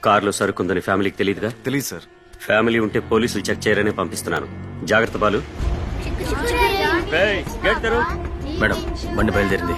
కారులో సరుకుందని ఫ్యామిలీకి తెలియదుగా? తెలియదు సార్. ఫ్యామిలీ ఉంటే పోలీసులు చెక్ చేయరనే పంపిస్తున్నాను. జాగ్రత్త బాలు. గేట్ తెరు. మేడం, బండి బయలుదేరింది.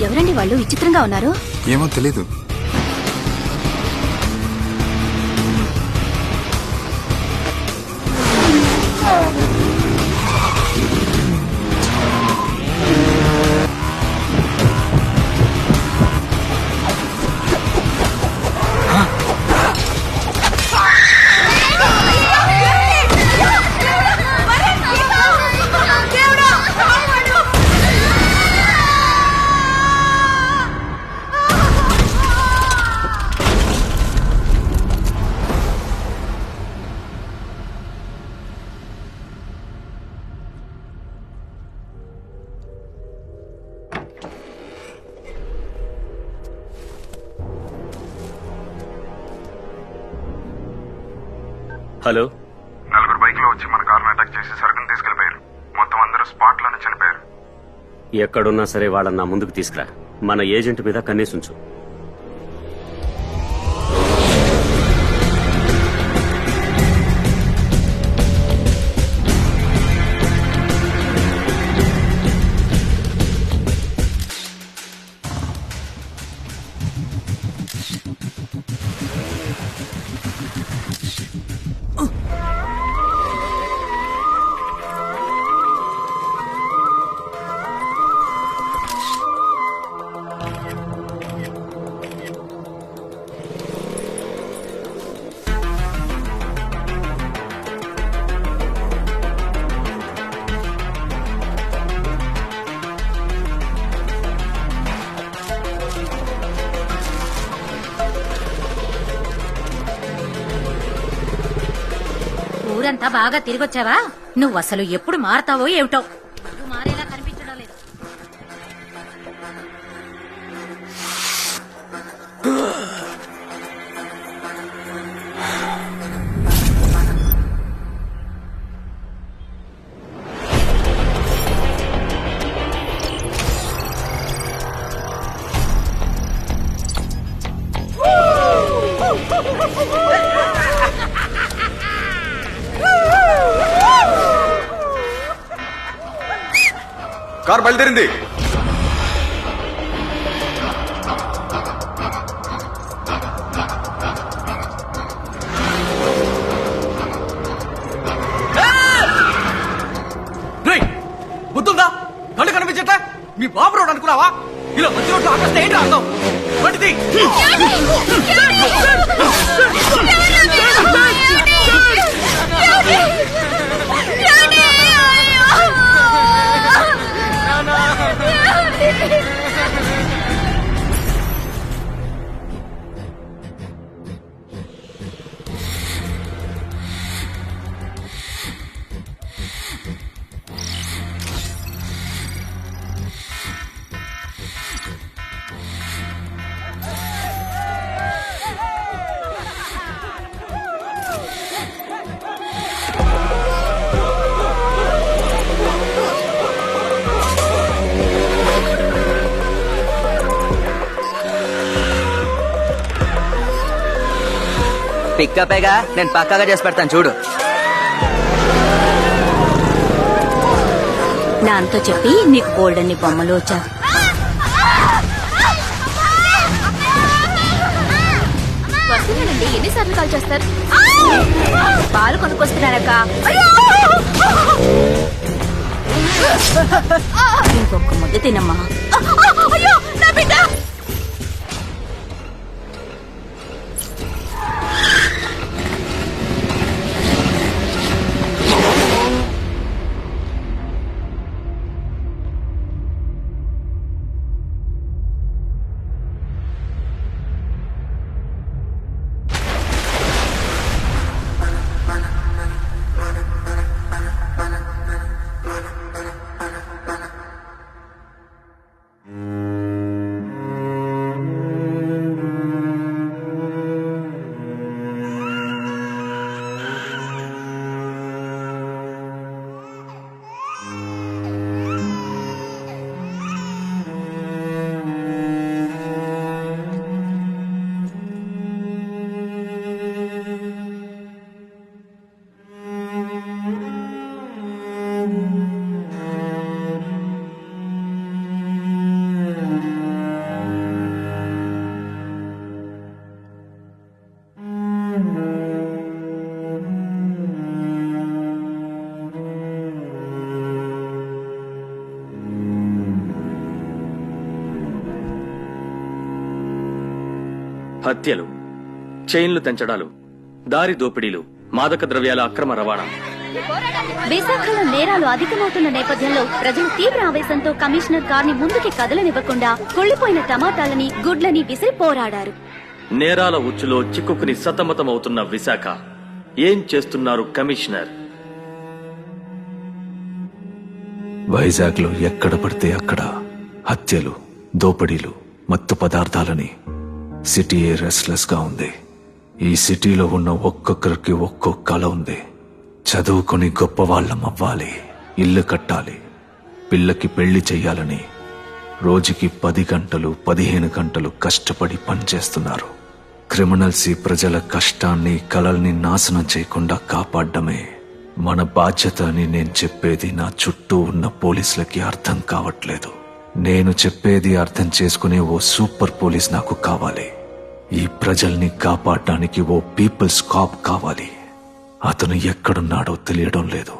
ఎవరండి వాళ్ళు విచిత్రంగా ఉన్నారు? ఏమో తెలీదు. హలో. 4 బైక్ లో వచ్చి మన కార్ను అటాక్ చేసి సరుకును తీసుకెళ్లిపోయారు. మొత్తం అందరూ స్పాట్ లోనే చనిపోయారు. ఎక్కడున్నా సరే వాళ్ళని నా ముందుకు తీసుకురా. మన ఏజెంట్ మీద కన్నేసుంచు. ఊరంతా బాగా తిరిగొచ్చావా? నువ్వు అసలు ఎప్పుడు మారతావో ఏమిటో. నువ్వు మారేలా కనిపించడం లేదు. కార్ బయలుదేరింది. బుద్ధుందా? కళ్ళు కనిపించట్లే? మీ బాబు రోడ్ అనుకున్నావా? ఇలా మంచి రోడ్లు ఆకాశం ఏంటి అర్థం? వంటిది పిక్కపేగా నేను పక్కాగా చేసి పెడతాను చూడు. నాతో చెప్పి నీకు బోల్డన్ని బొమ్మలు వచ్చా. వస్తున్నానండి. ఎన్నిసార్లు కాల్ చేస్తారు? పాలు కొనుక్కొస్తున్నానక్క. ఇంకొక ముద్ద తినమ్మా. హత్యలు, చైన్లు తెంచడాలు, దారి దోపిడీలు, మాదక ద్రవ్యాల అక్రమ రవాణా. విశాఖలో నేరాలు అధికమవుతున్న నేపథ్యంలో ప్రజలు తీవ్ర ఆవేశంతో కమిషనర్ కార్ని ముందుకి కదలనివ్వకుండా కుళ్లిపోయిన టమాటాలని, గుడ్లని విసిరి పోరాడారు. నేరాల ఉచ్చులో చిక్కుకుని సతమతమవుతున్న విశాఖ. ఏం చేస్తున్నారు కమిషనర్? వైజాగ్ లో ఎక్కడ పడితే అక్కడ హత్యలు, దోపిడీలు, మత్తు పదార్థాలని సిటీయే రెస్ట్లెస్ గా ఉంది. ఈ సిటీలో ఉన్న ఒక్కొక్కరికి ఒక్కో కళ ఉంది. చదువుకుని గొప్ప వాళ్ళం అవ్వాలి, ఇల్లు కట్టాలి, పిల్లకి పెళ్లి చెయ్యాలని రోజుకి 10 గంటలు 15 గంటలు కష్టపడి పనిచేస్తున్నారు. క్రిమినల్స్ ఈ ప్రజల కష్టాన్ని, కలల్ని నాశనం చేయకుండా కాపాడమే మన బాధ్యత అని నేను చెప్పేది నా చుట్టూ ఉన్న పోలీసులకి అర్థం కావట్లేదు. నేను చెప్పేది అర్థం చేసుకునే ఓ సూపర్ పోలీస్ నాకు కావాలి. ఈ ప్రజల్ని కాపాడడానికి ఓ పీపుల్స్ కాప్ కావాలి. అతను ఎక్కడున్నాడో తెలియడం లేదు.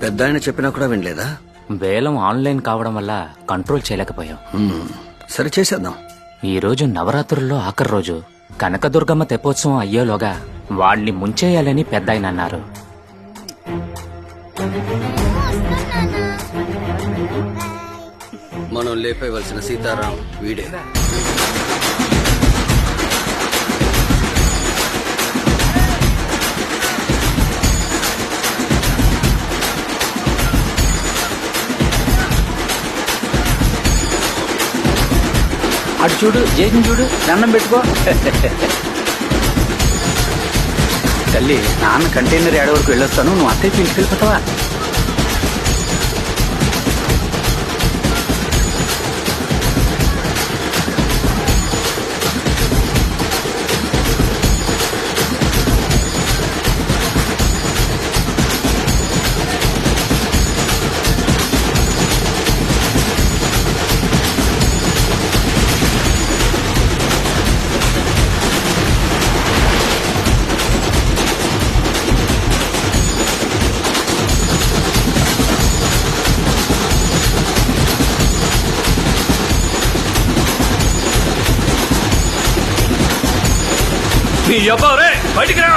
పెద్ద ఆయన చెప్పినా కూడా వినలేదా? వేలం ఆన్లైన్ కావడం వల్ల కంట్రోల్ చేయలేకపోయాం. సరే చేసేద్దాం. ఈ రోజు నవరాత్రుల్లో ఆఖరి రోజు. కనకదుర్గమ్మ తెప్పోత్సవం అయ్యేలోగా వాణ్ణి ముంచేయాలని పెద్దాయన అన్నారు. మనం లేపేయవలసిన సీతారాం వీడే. అటు చూడు, జేజన్ చూడు, దండం పెట్టుకో. తల్లి, నాన్న కంటైనర్ ఏడ వరకు వెళ్ళొస్తాను, నువ్వు అత్తయ్య తీసుకెళ్ళిపోతావా? బయటికి రా.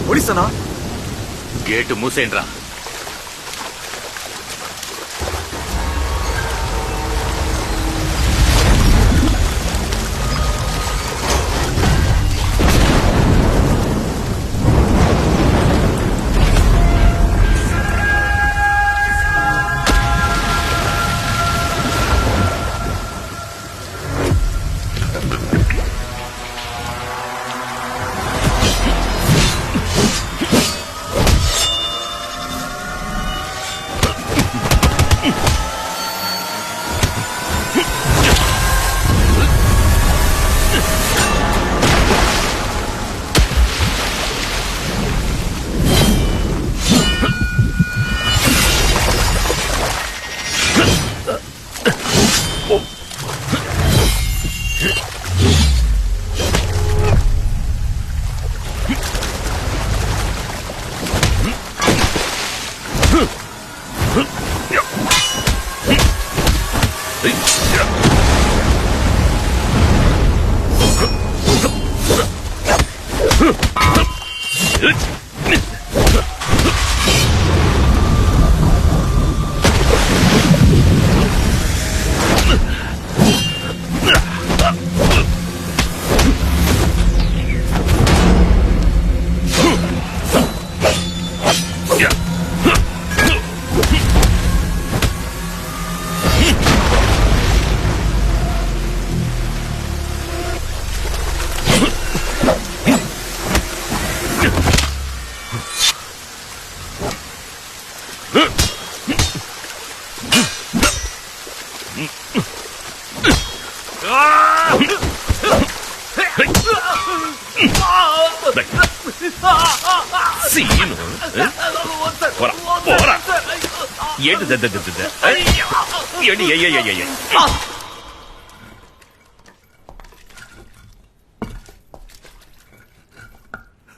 పోలీసనా? గేటు మూసేయండిరా. సీను పోరా, పోరా. ఏంటి ఏంటి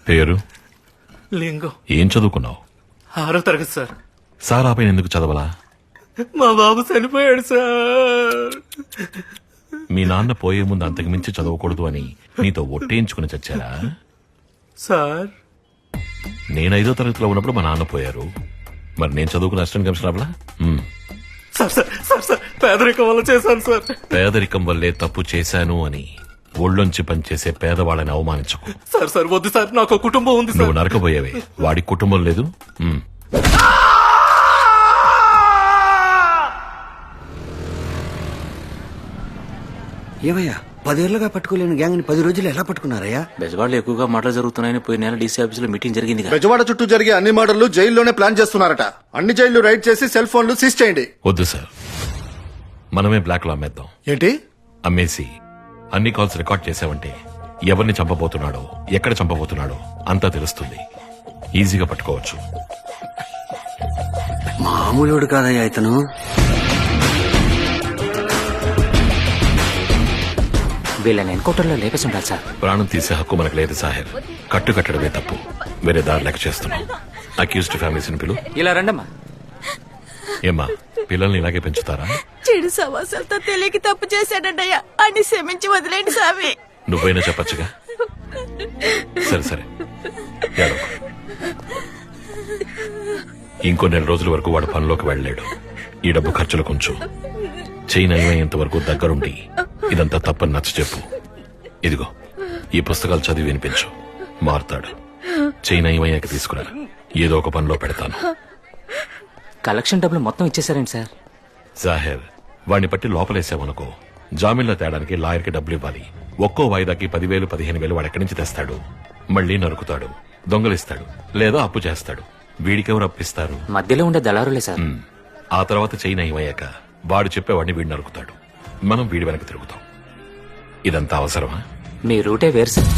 పేరు లింగం ఏం చదువుకున్నావు? 6వ తరగతి సార్. సారాపైన ఎందుకు చదవలా? మా బాబు చనిపోయాడు సార్. మీ నాన్న పోయే ముందు అంతకు మించి చదవకూడదు అని నీతో ఒట్టేయించుకుని చచ్చారా? సార్ నేను 5వ తరగతిలో ఉన్నప్పుడు మా నాన్న పోయారు. మరి నేను చదువుకున్న అసిస్టెంట్ కమిషనర్ అవ్వలా? సార్ సార్ సార్ సార్ పేదరికం వల్ల చేశాను సార్. పేదరికం వల్లే తప్పు చేశాను అని ఒళ్ళొంచి పనిచేసే పేదవాళ్ళని అవమానించకు. సార్ సార్ వద్దు సార్, నాకు ఒక కుటుంబం ఉంది నువ్వు సార్. నరకబోయేవే, వాడి కుటుంబం లేదు. ఏమయ్యా 10 ఏళ్లుగా పట్టుకోలేని గ్యాంగ్ ని 10 రోజులు ఎలా పట్టుకున్నారయ్యా? బెజవాడలో ఎక్కువగా మాటలు జరుగుతున్నాయని పోయిన నెల డీసీ ఆఫీస్ లో మీటింగ్ జరిగింది. బెజవాడ చుట్టూ జరిగే అన్ని మర్డర్లు జైల్లోనే ప్లాన్ చేస్తున్నారట. అన్ని జైళ్లు రైడ్ చేసి సెల్ ఫోన్లు సీజ్ చేయండి. వద్దు సార్, మనమే బ్లాక్ లో అమ్మేద్దాం. ఏంటి? అమ్మేసి అన్ని కాల్స్ రికార్డ్ చేసావంటే ఎవరిని చంపబోతున్నాడో, ఎక్కడ చంపబోతున్నాడో అంతా తెలుస్తుంది. ఈజీగా పట్టుకోవచ్చు. మామూలుడు కాదయ్యా ఇతను. వీళ్ళని ఎన్కౌంటర్లో లేపేసి ఉండాలి సార్. ప్రాణం తీసే హక్కు మనకు లేదు సాహెబ్. కట్టు కట్టడమే తప్పు, వేరే దారి లెక్క చేస్తున్నాం. అక్యూజ్డ్ ఫ్యామిలీస్ పిలు. ఇలా రండమ్మా. ఏమ్మా, పిల్లల్ని ఇలాగే పెంచుతారా? చెడు సమాసాలతో తెలియక తప్పు చేశాడయ్యా అని క్షమించి వదిలేండి స్వామి. నువ్వైనా చెప్పచ్చుగా. సరే సరే, ఏడవకు. ఇంకో 4 రోజుల వరకు వాడు పనిలోకి వెళ్ళలేడు. ఈ డబ్బు ఖర్చులు కొంచెం చైన్ అయ్యేంత వరకు దగ్గరుండి ఇదంతా తప్పని నచ్చ చెప్పు. ఇదిగో ఈ పుస్తకాలు చదివి వినిపించు, మారుతాడు. చైన్ అయ్యాక తీసుకురా, ఏదో ఒక పనిలో పెడతాను. కలెక్షన్ డబ్బులు మొత్తం ఇచ్చేసారండి సార్. జాహెర్, వాడిని పట్టి లోపలేసావనుకో, జామీన్లో తేడానికి లాయర్కి డబ్బులు ఇవ్వాలి. ఒక్కో వాయిదాకి 10,000 15,000 వాడు ఎక్కడి నుంచి తెస్తాడు? మళ్ళీ నరుకుతాడు, దొంగలిస్తాడు, లేదా అప్పు చేస్తాడు. వీడికెవరు అప్పిస్తారు? మధ్యలో ఉండే దళారులే సార్. ఆ తర్వాత చైన్ అయ్యాక వాడు చెప్పేవాడిని వీడు నరుకుతాడు. మనం వీడి వెనక తిరుగుతాం. ఇదంతా అవసరమా? మీ రూటే వేరు సార్.